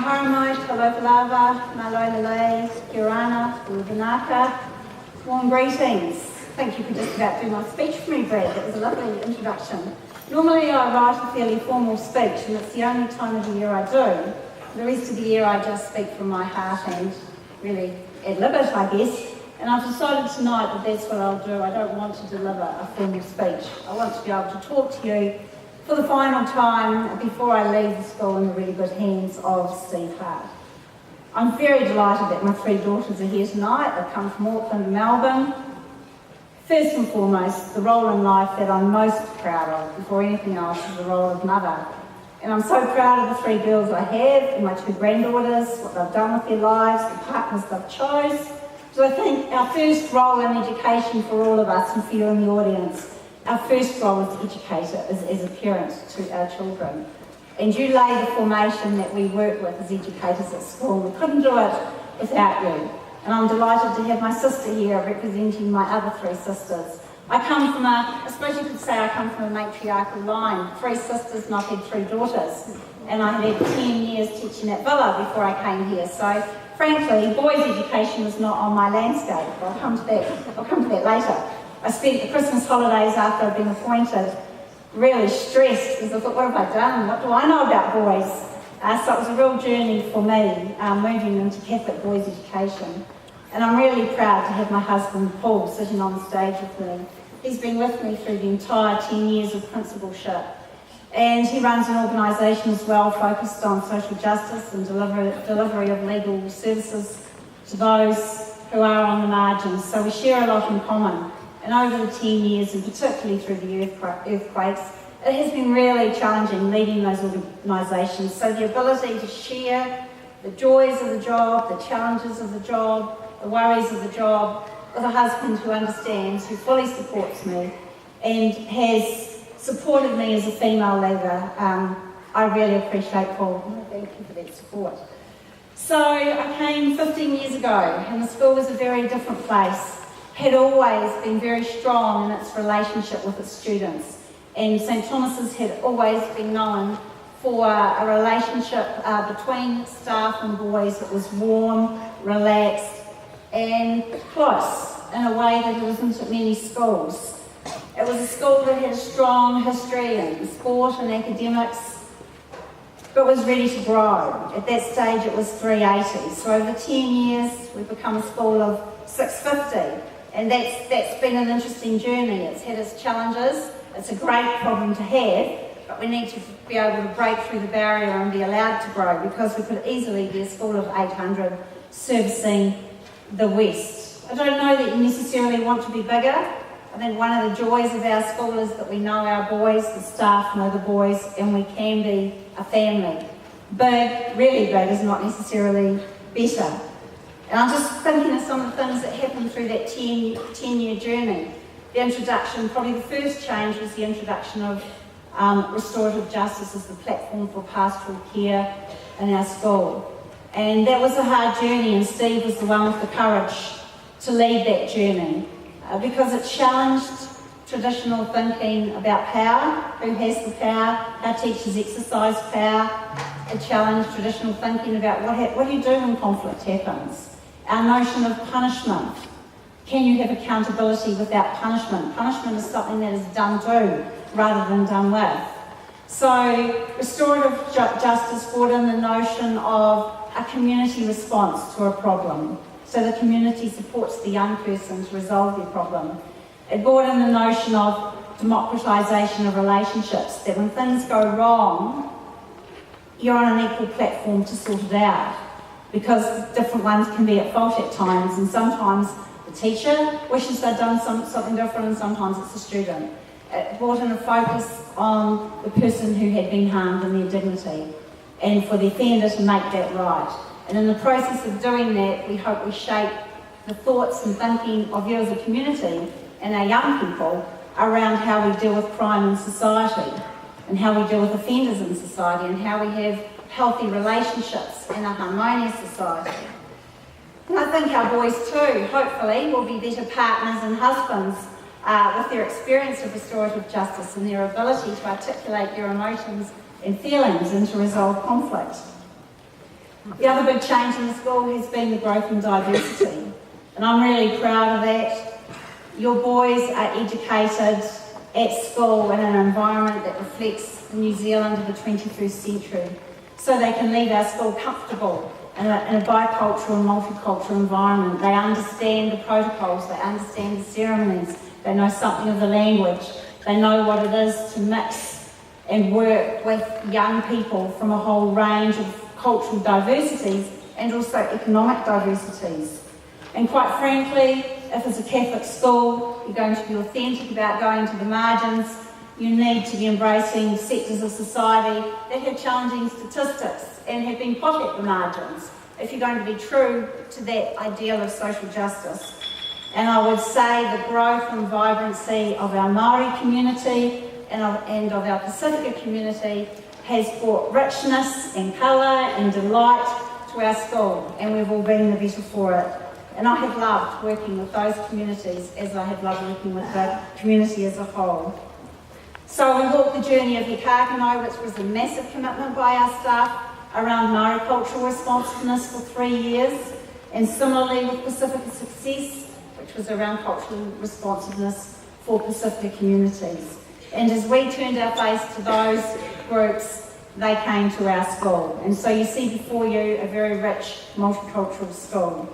Haramai, Kalopalava, Malolele, Kirana, Ubanaka. Warm greetings. Thank you for just about doing my speech for me, Brad. That was a lovely introduction. Normally I write a fairly formal speech, and it's the only time of the year I do. The rest of the year I just speak from my heart and really ad-lib it, I guess. And I've decided tonight that that's what I'll do. I don't want to deliver a formal speech. I want to be able to talk to you for the final time before I leave the school in the really good hands of Steve Hart. I'm very delighted that my three daughters are here tonight. They've come from Auckland and Melbourne. First and foremost, the role in life that I'm most proud of, before anything else, is the role of mother. And I'm so proud of the three girls I have, and my two granddaughters, what they've done with their lives, the partners they've chose. So I think our first role in education for all of us, and for you in the audience, our first role as educator is as a parent to our children. And you lay the formation that we work with as educators at school. We couldn't do it without you. And I'm delighted to have my sister here representing my other three sisters. I suppose you could say I come from a matriarchal line. Three sisters and I've had three daughters. And I had 10 years teaching at Villa before I came here. So frankly, boys' education was not on my landscape. I'll come to that later. I spent the Christmas holidays after I'd been appointed really stressed because I thought, what have I done? What do I know about boys? So it was a real journey for me, moving into Catholic boys' education. And I'm really proud to have my husband, Paul, sitting on the stage with me. He's been with me through the entire 10 years of principalship. And he runs an organisation as well focused on social justice and delivery of legal services to those who are on the margins. So we share a lot in common. And over the 10 years, and particularly through the earthquakes, it has been really challenging leading those organisations. So the ability to share the joys of the job, the challenges of the job, the worries of the job, with a husband who understands, who fully supports me, and has supported me as a female leader. I really appreciate Paul. Thank you for that support. So I came 15 years ago, and the school was a very different place. Had always been very strong in its relationship with its students. And St Thomas's had always been known for a relationship between staff and boys that was warm, relaxed and close in a way that there wasn't at many schools. It was a school that had a strong history in sport and academics, but was ready to grow. At that stage it was 380. So over 10 years we've become a school of 650. And that's been an interesting journey. It's had its challenges. It's a great problem to have, but we need to be able to break through the barrier and be allowed to grow, because we could easily be a school of 800 servicing the West. I don't know that you necessarily want to be bigger. I think one of the joys of our school is that we know our boys, the staff know the boys, and we can be a family. Big, really big, is not necessarily better. And I'm just thinking of some of the things that happened through that 10-year journey. The introduction, probably the first change, was the introduction of restorative justice as the platform for pastoral care in our school. And that was a hard journey, and Steve was the one with the courage to lead that journey because it challenged traditional thinking about power, who has the power, how teachers exercise power. It challenged traditional thinking about what do you do when conflict happens. Our notion of punishment. Can you have accountability without punishment? Punishment is something that is done to rather than done with. So restorative justice brought in the notion of a community response to a problem. So the community supports the young person to resolve their problem. It brought in the notion of democratisation of relationships, that when things go wrong, you're on an equal platform to sort it out, because different ones can be at fault at times, and sometimes the teacher wishes they'd done something different, and sometimes it's the student. It brought in a focus on the person who had been harmed and their dignity, and for the offender to make that right. And in the process of doing that, we hope we shape the thoughts and thinking of you as a community and our young people around how we deal with crime in society, and how we deal with offenders in society, and how we have healthy relationships in a harmonious society. And I think our boys too, hopefully, will be better partners and husbands with their experience of restorative justice and their ability to articulate their emotions and feelings and to resolve conflict. The other big change in the school has been the growth in diversity, and I'm really proud of that. Your boys are educated at school in an environment that reflects the New Zealand of the 21st century, so they can leave our school comfortable in a bicultural and multicultural environment. They understand the protocols, they understand the ceremonies, they know something of the language, they know what it is to mix and work with young people from a whole range of cultural diversities and also economic diversities. And quite frankly, if it's a Catholic school, you're going to be authentic about going to the margins. You need to be embracing sectors of society that have challenging statistics and have been put at the margins if you're going to be true to that ideal of social justice. And I would say the growth and vibrancy of our Māori community and of our Pacifica community has brought richness and colour and delight to our school, and we've all been the better for it. And I have loved working with those communities as I have loved working with the community as a whole. So we walked the journey of He Kākano, which was a massive commitment by our staff around Māori cultural responsiveness for 3 years, and similarly with Pacifica Success, which was around cultural responsiveness for Pacifica communities. And as we turned our face to those groups, they came to our school. And so you see before you a very rich multicultural school.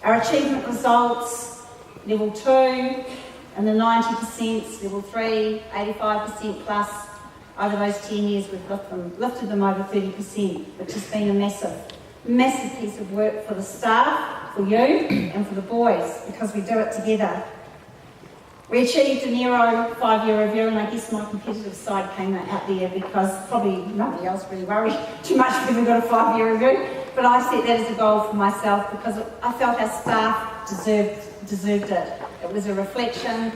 Our achievement results, level 2, and the 90%, level 3, 85% plus. Over those 10 years, we've lifted them over 30%, which has been a massive piece of work for the staff, for you, and for the boys, because we do it together. We achieved a Nero 5-year review, and I guess my competitive side came out there because probably nobody else really worried too much if we got a 5-year review, but I set that as a goal for myself because I felt our staff deserved it. It was a reflection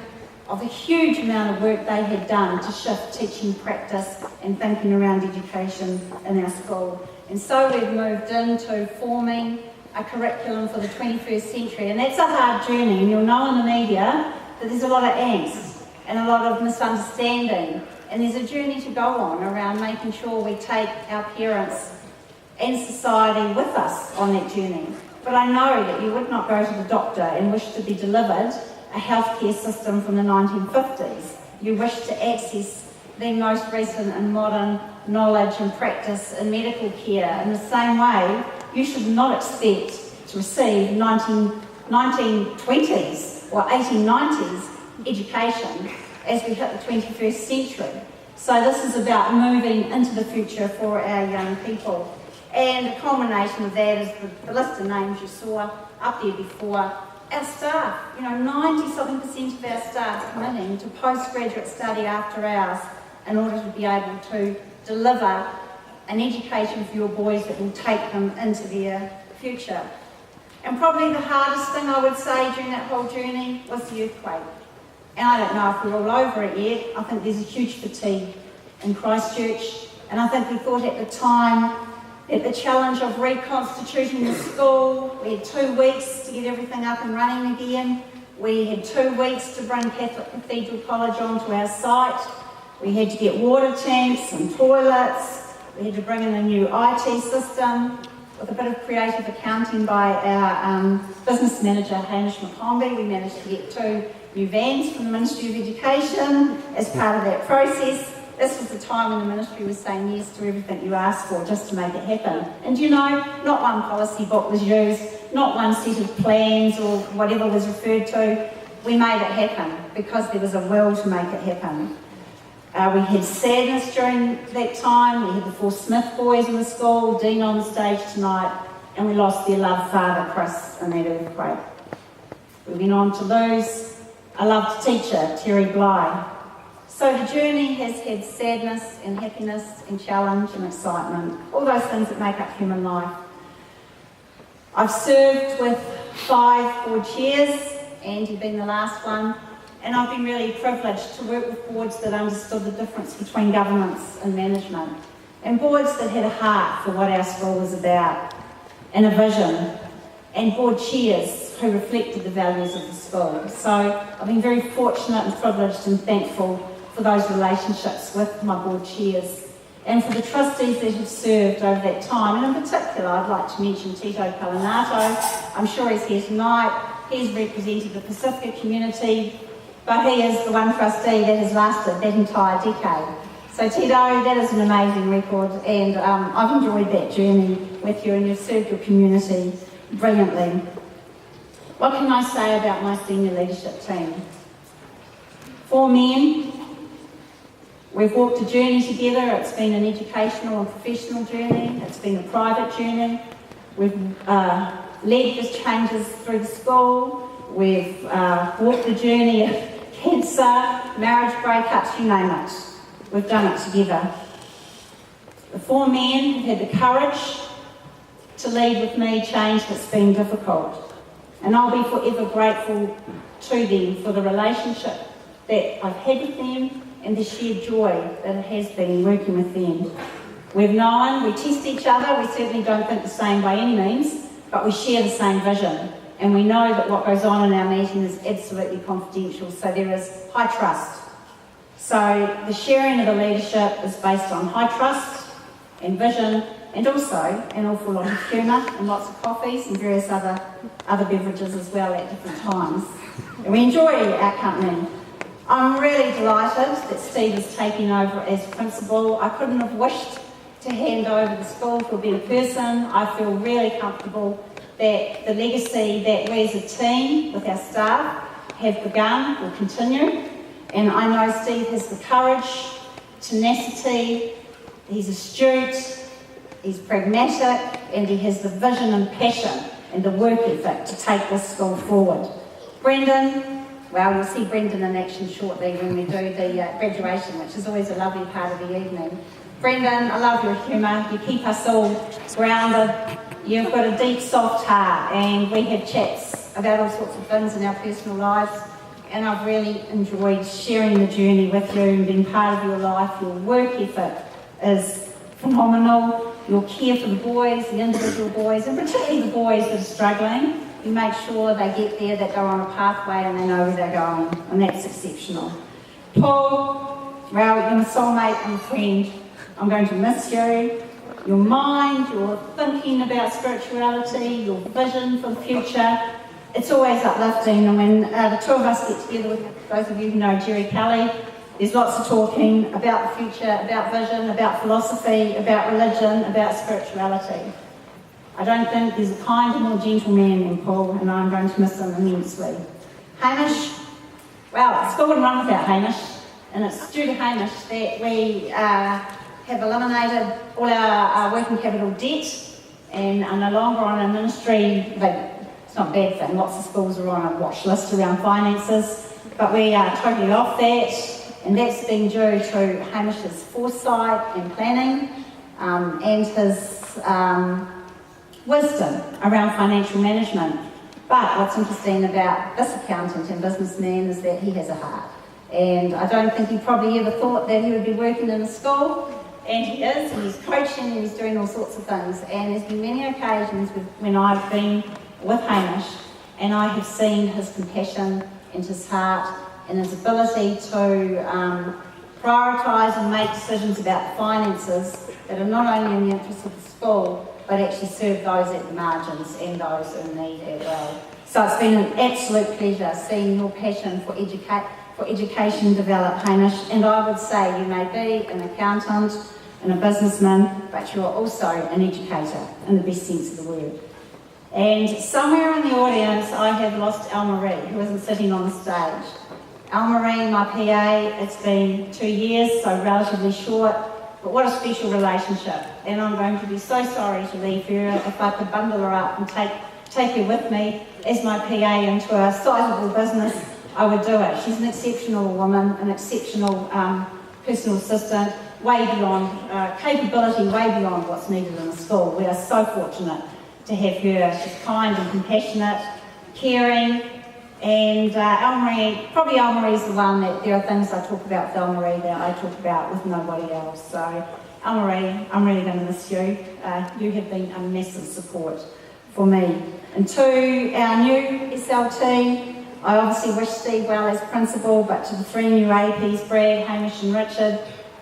of the huge amount of work they had done to shift teaching practice and thinking around education in our school. And so we've moved into forming a curriculum for the 21st century, and that's a hard journey, and you'll know in the media that there's a lot of angst and a lot of misunderstanding, and there's a journey to go on around making sure we take our parents and society with us on that journey. But I know that you would not go to the doctor and wish to be delivered a healthcare system from the 1950s. You wish to access the most recent and modern knowledge and practice in medical care. In the same way, you should not expect to receive 1920s or 1890s education as we hit the 21st century. So this is about moving into the future for our young people. And the culmination of that is the list of names you saw up there before. Our staff, 90-something% of our staff committing to postgraduate study after hours in order to be able to deliver an education for your boys that will take them into their future. And probably the hardest thing I would say during that whole journey was the earthquake. And I don't know if we're all over it yet. I think there's a huge fatigue in Christchurch, and I think we thought at the time that the challenge of reconstituting the school, we had 2 weeks to get everything up and running again. We had 2 weeks to bring Catholic Cathedral College onto our site. We had to get water tanks and toilets. We had to bring in a new IT system. With a bit of creative accounting by our business manager, Hamish McCombie, we managed to get 2 new vans from the Ministry of Education as part of that process. This was the time when the Ministry was saying yes to everything you asked for just to make it happen. And not one policy book was used, not one set of plans or whatever was referred to. We made it happen because there was a will to make it happen. We had sadness during that time. We had the 4 Smith boys in the school, Dean on the stage tonight, and we lost their loved father, Chris, in that earthquake. We went on to lose a loved teacher, Terry Bly. So the journey has had sadness and happiness and challenge and excitement, all those things that make up human life. I've served with 5 board chairs, Andy being the last one, and I've been really privileged to work with boards that understood the difference between governance and management, and boards that had a heart for what our school was about, and a vision, and board chairs who reflected the values of the school. So I've been very fortunate and privileged and thankful for those relationships with my board chairs. and for the trustees that have served over that time. And in particular, I'd like to mention Tito Palinato. I'm sure he's here tonight. He's represented the Pacifica community, but he is the one trustee that has lasted that entire decade. So Tito, that is an amazing record, and I've enjoyed that journey with you, and you've served your community brilliantly. What can I say about my senior leadership team? 4 men. We've walked a journey together. It's been an educational and professional journey. It's been a private journey. We've led the changes through the school. We've walked the journey of cancer, marriage breakups, you name it. We've done it together. The 4 men have had the courage to lead with me change that's been difficult. And I'll be forever grateful to them for the relationship that I've had with them and the shared joy that it has been working with them. We've known, we test each other, we certainly don't think the same by any means, but we share the same vision. And we know that what goes on in our meeting is absolutely confidential, so there is high trust. So the sharing of the leadership is based on high trust and vision, and also an awful lot of humour and lots of coffees and various other beverages as well at different times. And we enjoy our company. I'm really delighted that Steve is taking over as principal. I couldn't have wished to hand over the school to a better person. I feel really comfortable that the legacy that we as a team with our staff have begun will continue. And I know Steve has the courage, tenacity, he's astute, he's pragmatic, and he has the vision and passion and the work ethic to take this school forward. Brendan, well, you'll see Brendan in action shortly when we do the graduation, which is always a lovely part of the evening. Brendan, I love your humour, you keep us all grounded, you've got a deep, soft heart, and we have chats about all sorts of things in our personal lives. And I've really enjoyed sharing the journey with you and being part of your life. Your work ethic is phenomenal. Your care for the boys, the individual boys, and particularly the boys that are struggling. You make sure they get there, that they're on a pathway and they know where they're going. And that's exceptional. Paul, well, you're my soulmate and friend. I'm going to miss you. Your mind, your thinking about spirituality, your vision for the future. It's always uplifting, and when the two of us get together with those of you who know Jerry Kelly, there's lots of talking about the future, about vision, about philosophy, about religion, about spirituality. I don't think there's a kinder, more gentle man than Paul, and I'm going to miss him immensely. Hamish, well, the school wouldn't run without Hamish, and it's due to Hamish that we have eliminated all our working capital debt and are no longer on a ministry. It's not a bad thing, lots of schools are on a watch list around finances, but we are totally off that, and that's been due to Hamish's foresight and planning and his wisdom around financial management. But what's interesting about this accountant and businessman is that he has a heart, and I don't think he probably ever thought that he would be working in a school, and he is, and he's coaching and he's doing all sorts of things, and there's been many occasions when I've been with Hamish, and I have seen his compassion and his heart and his ability to prioritise and make decisions about finances that are not only in the interest of the school, but actually serve those at the margins and those in need as well. So it's been an absolute pleasure seeing your passion for education develop, Hamish, and I would say you may be an accountant and a businessman, but you're also an educator in the best sense of the word. And somewhere in the audience, I have lost Marie, who isn't sitting on the stage. Marie, my PA, it's been 2 years, so relatively short, but what a special relationship. And I'm going to be so sorry to leave her. If I could bundle her up and take her with me as my PA into a sizable business, I would do it. She's an exceptional woman, an exceptional personal assistant, way beyond, capability way beyond what's needed in a school. We are so fortunate to have her. She's kind and compassionate, caring, and probably Elmarie's the one that there are things I talk about with Elmarie that I talk about with nobody else. So Elmarie, I'm really going to miss you. You have been a massive support for me. And to our new SLT, I obviously wish Steve well as principal, but to the 3 new APs, Brad, Hamish and Richard,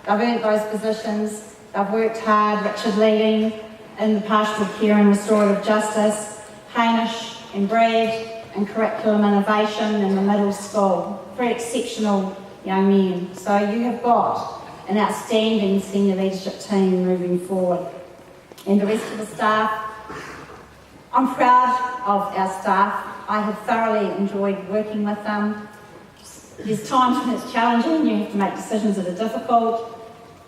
I've earned those positions. They've worked hard, Richard leading in the pastoral care and restorative justice, Hamish and Brad in curriculum innovation in the middle school. Very exceptional young men. So you have got an outstanding senior leadership team moving forward. And the rest of the staff, I'm proud of our staff. I have thoroughly enjoyed working with them. There's times when it's challenging, you have to make decisions that are difficult,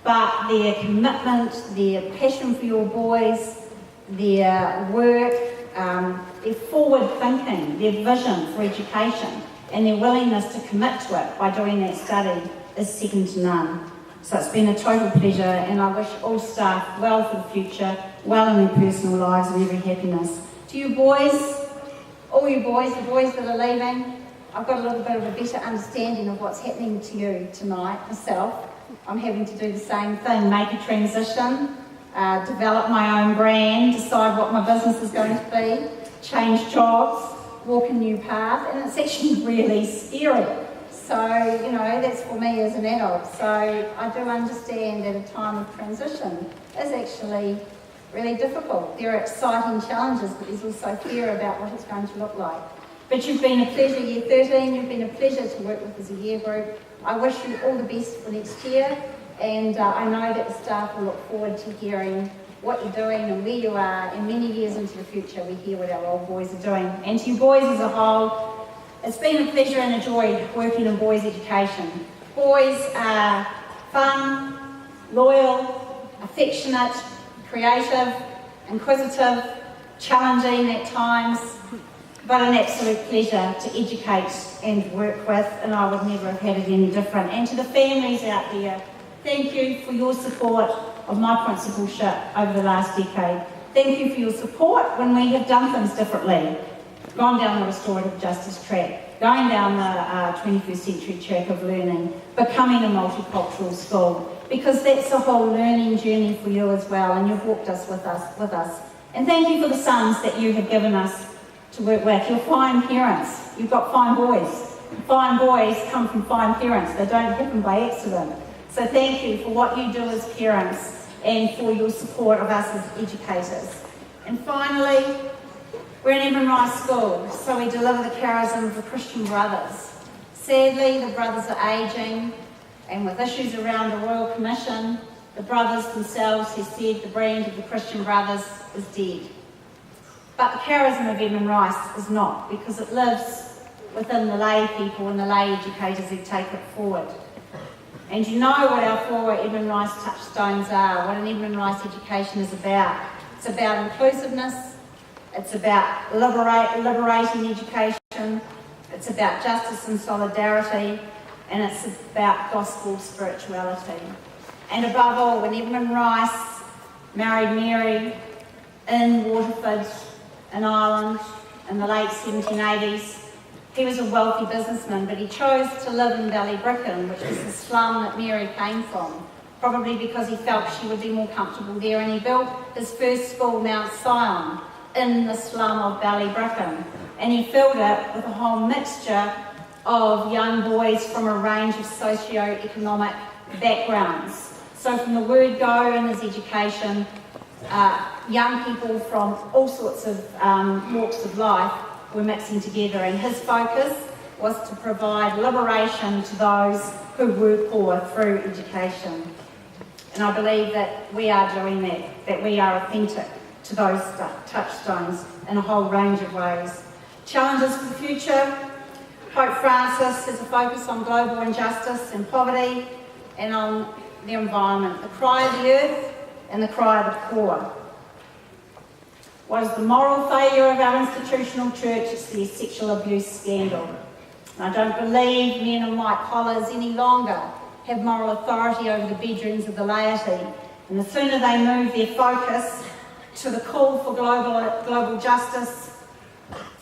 but their commitment, their passion for your boys, their work, their forward thinking, their vision for education, and their willingness to commit to it by doing that study is second to none. So it's been a total pleasure, and I wish all staff well for the future, well in their personal lives, and every happiness. To you boys, all you boys, the boys that are leaving, I've got a little bit of a better understanding of what's happening to you tonight myself. I'm having to do the same thing, make a transition, develop my own brand, decide what my business is going to be, change jobs, walk a new path, and it's actually really scary. So, you know, that's for me as an adult. So I do understand that a time of transition is actually really difficult. There are exciting challenges, but there's also fear about what it's going to look like. But you've been a pleasure, year 13, you've been a pleasure to work with as a year group. I wish you all the best for next year, and I know that the staff will look forward to hearing what you're doing and where you are, and many years into the future we hear what our old boys are doing. And to you boys as a whole, it's been a pleasure and a joy working in boys' education. Boys are fun, loyal, affectionate, creative, inquisitive, challenging at times, but an absolute pleasure to educate and work with, and I would never have had it any different. And to the families out there, thank you for your support of my principalship over the last decade. Thank you for your support when we have done things differently, gone down the restorative justice track, going down the 21st century track of learning, becoming a multicultural school, because that's a whole learning journey for you as well, and you've walked us with us. And thank you for the sons that you have given us to work with. You're fine parents. You've got fine boys. Fine boys come from fine parents. They don't happen by accident. So thank you for what you do as parents and for your support of us as educators. And finally, we're an Edmund Rice school, so we deliver the charism of the Christian brothers. Sadly, the brothers are ageing, and with issues around the Royal Commission, the brothers themselves have said the brand of the Christian brothers is dead. But the charism of Edmund Rice is not, because it lives within the lay people and the lay educators who take it forward. And you know what our 4 Edmund Rice touchstones are, what an Edmund Rice education is about. It's about inclusiveness, it's about liberating education, it's about justice and solidarity, and it's about gospel spirituality. And above all, when Edmund Rice married Mary in Waterford, in Ireland, in the late 1780s, he was a wealthy businessman, but he chose to live in Ballybricken, which was the slum that Mary came from, probably because he felt she would be more comfortable there, and he built his first school, Mount Sion, in the slum of Ballybricken, and he filled it with a whole mixture of young boys from a range of socio-economic backgrounds. So from the word go in his education, young people from all sorts of walks of life were mixing together, and his focus was to provide liberation to those who were poor through education. And I believe that we are doing that we are authentic to those touchstones in a whole range of ways. Challenges for the future. Pope Francis has a focus on global injustice and poverty, and on the environment, the cry of the earth and the cry of the poor. What is the moral failure of our institutional church? It's the sexual abuse scandal. And I don't believe men in white collars any longer have moral authority over the bedrooms of the laity. And the sooner they move their focus to the call for global justice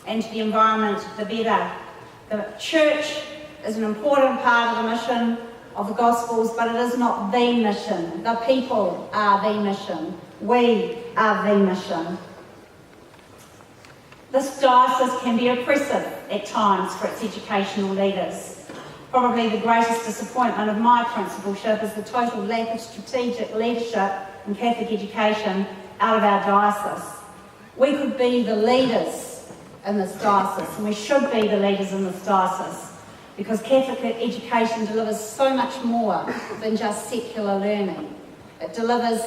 and to the environment, the better. The church is an important part of the mission of the Gospels, but it is not the mission. The people are the mission. We are the mission. This diocese can be oppressive at times for its educational leaders. Probably the greatest disappointment of my principalship is the total lack of strategic leadership in Catholic education out of our diocese. We could be the leaders in this diocese, and we should be the leaders in this diocese, because Catholic education delivers so much more than just secular learning. It delivers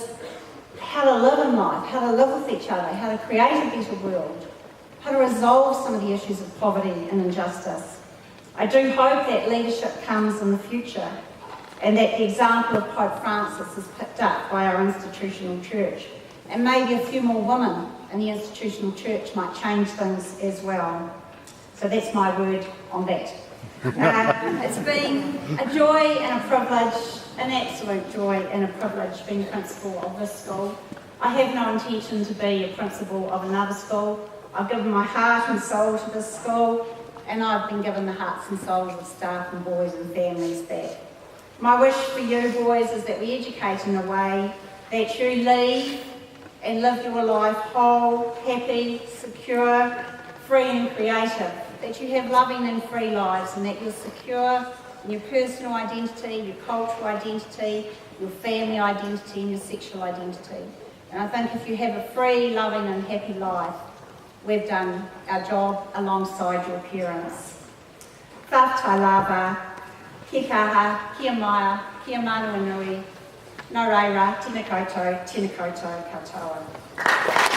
how to live in life, how to live with each other, how to create a better world, how to resolve some of the issues of poverty and injustice. I do hope that leadership comes in the future, and that the example of Pope Francis is picked up by our institutional church, and maybe a few more women in the institutional church might change things as well. So that's my word on that. It's been a joy and a privilege, an absolute joy and a privilege being principal of this school. I have no intention to be a principal of another school. I've given my heart and soul to this school, and I've been given the hearts and souls of staff and boys and families back. My wish for you boys is that we educate in a way that you leave and live your life whole, happy, secure, free and creative. That you have loving and free lives, and that you're secure in your personal identity, your cultural identity, your family identity and your sexual identity. And I think if you have a free, loving and happy life, we've done our job alongside your parents. Whātai lava, kia kaha, kia maia, kia manu nui, nō reira, tēnā koutou katoa.